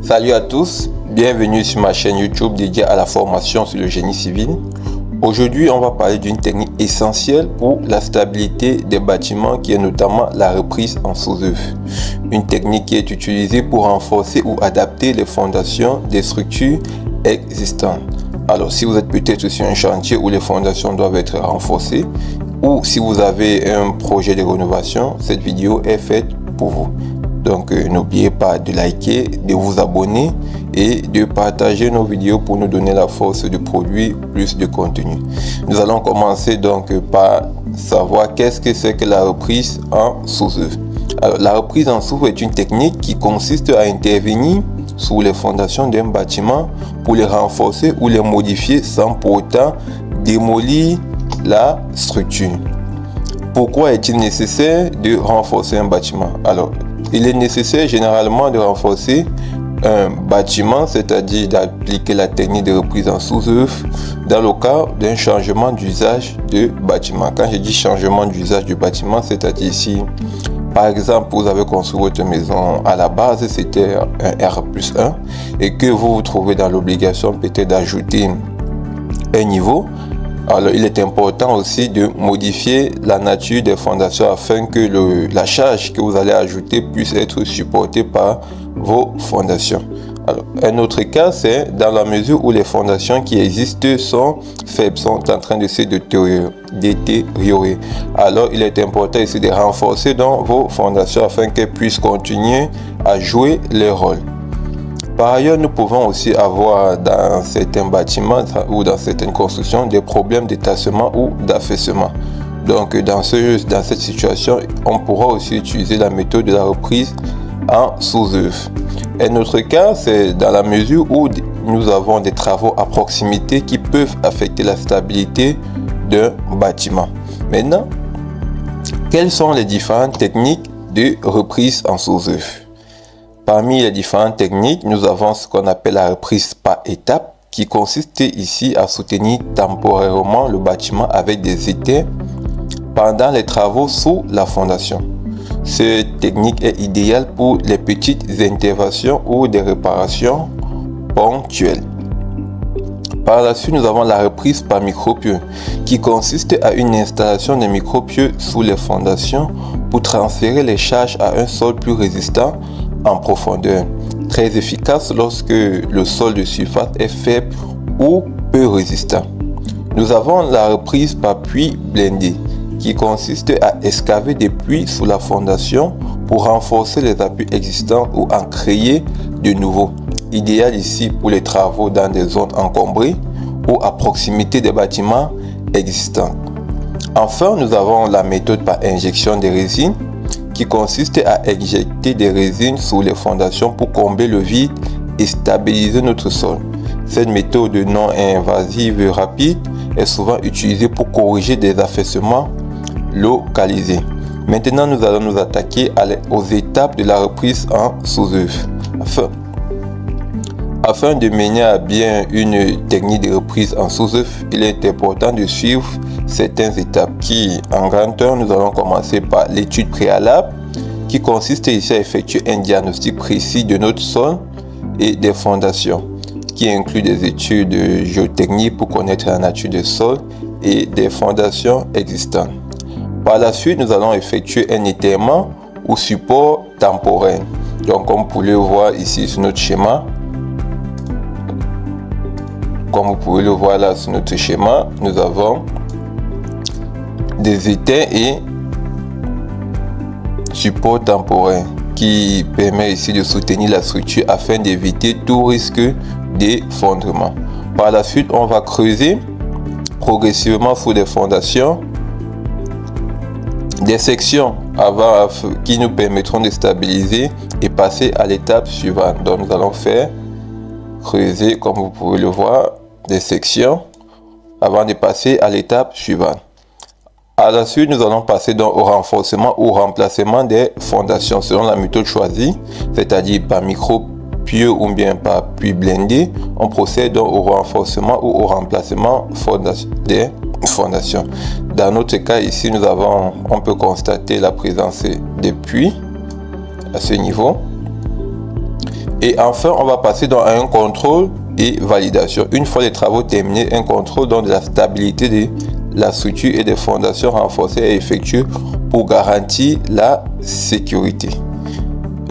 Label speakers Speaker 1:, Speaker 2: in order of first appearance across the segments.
Speaker 1: Salut à tous, bienvenue sur ma chaîne YouTube dédiée à la formation sur le génie civil. Aujourd'hui, on va parler d'une technique essentielle pour la stabilité des bâtiments qui est notamment la reprise en sous-œuvre. Une technique qui est utilisée pour renforcer ou adapter les fondations des structures existantes. Alors, si vous êtes peut-être sur un chantier où les fondations doivent être renforcées ou si vous avez un projet de rénovation, cette vidéo est faite pour vous. Donc n'oubliez pas de liker, de vous abonner et de partager nos vidéos pour nous donner la force de produire plus de contenu. Nous allons commencer donc par savoir qu'est-ce que c'est que la reprise en sous-œuvre. Alors la reprise en sous-œuvre est une technique qui consiste à intervenir sur les fondations d'un bâtiment pour les renforcer ou les modifier sans pour autant démolir la structure. Pourquoi est-il nécessaire de renforcer un bâtiment? Alors, il est nécessaire généralement de renforcer un bâtiment, c'est-à-dire d'appliquer la technique de reprise en sous-œuvre dans le cas d'un changement d'usage de bâtiment. Quand je dis changement d'usage du bâtiment, c'est-à-dire ici, par exemple, vous avez construit votre maison à la base, c'était un R+1 et que vous vous trouvez dans l'obligation peut-être d'ajouter un niveau. Alors, il est important aussi de modifier la nature des fondations afin que la charge que vous allez ajouter puisse être supportée par vos fondations. Alors, un autre cas, c'est dans la mesure où les fondations qui existent sont faibles, sont en train de se détériorer. Alors, il est important ici de renforcer dans vos fondations afin qu'elles puissent continuer à jouer leur rôle. Par ailleurs, nous pouvons aussi avoir dans certains bâtiments ou dans certaines constructions des problèmes d'étassement ou d'affaissement. Donc, dans cette situation, on pourra aussi utiliser la méthode de la reprise en sous-œuvre. Un autre cas, c'est dans la mesure où nous avons des travaux à proximité qui peuvent affecter la stabilité d'un bâtiment. Maintenant, quelles sont les différentes techniques de reprise en sous-œuvre? Parmi les différentes techniques, nous avons ce qu'on appelle la reprise par étapes, qui consiste ici à soutenir temporairement le bâtiment avec des étais pendant les travaux sous la fondation. Cette technique est idéale pour les petites interventions ou des réparations ponctuelles. Par la suite, nous avons la reprise par micropieux, qui consiste à une installation de micropieux sous les fondations pour transférer les charges à un sol plus résistant en profondeur, très efficace lorsque le sol de surface est faible ou peu résistant. Nous avons la reprise par puits blindé, qui consiste à excaver des puits sous la fondation pour renforcer les appuis existants ou en créer de nouveaux. Idéal ici pour les travaux dans des zones encombrées ou à proximité des bâtiments existants. Enfin, nous avons la méthode par injection de résine, qui consiste à injecter des résines sur les fondations pour combler le vide et stabiliser notre sol. Cette méthode non invasive rapide est souvent utilisée pour corriger des affaissements localisés. Maintenant, nous allons nous attaquer aux étapes de la reprise en sous-œuvre. Afin de mener à bien une technique de reprise en sous-œuvre, il est important de suivre certaines étapes qui, en grandeur, nous allons commencer par l'étude préalable, qui consiste ici à effectuer un diagnostic précis de notre sol et des fondations, qui inclut des études géotechniques pour connaître la nature des sols et des fondations existantes. Par la suite, nous allons effectuer un étaiement ou support temporaire. Donc, comme vous pouvez le voir ici sur notre schéma, nous avons des étais et support temporaire qui permet ici de soutenir la structure afin d'éviter tout risque d'effondrement. Par la suite, on va creuser progressivement sous des fondations des sections qui nous permettront de stabiliser et passer à l'étape suivante. Donc nous allons creuser, comme vous pouvez le voir, des sections avant de passer à l'étape suivante. À la suite, nous allons passer donc au renforcement ou au remplacement des fondations selon la méthode choisie, c'est-à-dire par micropieux ou bien par puits blindé. On procède donc au renforcement ou au remplacement des fondations. Dans notre cas ici, on peut constater la présence des puits à ce niveau. Et enfin, on va passer dans un contrôle et validation. Une fois les travaux terminés, un contrôle de la stabilité de la structure et des fondations renforcées est effectué pour garantir la sécurité.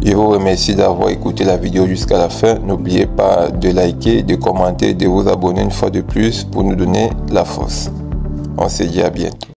Speaker 1: Je vous remercie d'avoir écouté la vidéo jusqu'à la fin. N'oubliez pas de liker, de commenter, de vous abonner une fois de plus pour nous donner la force. On se dit à bientôt.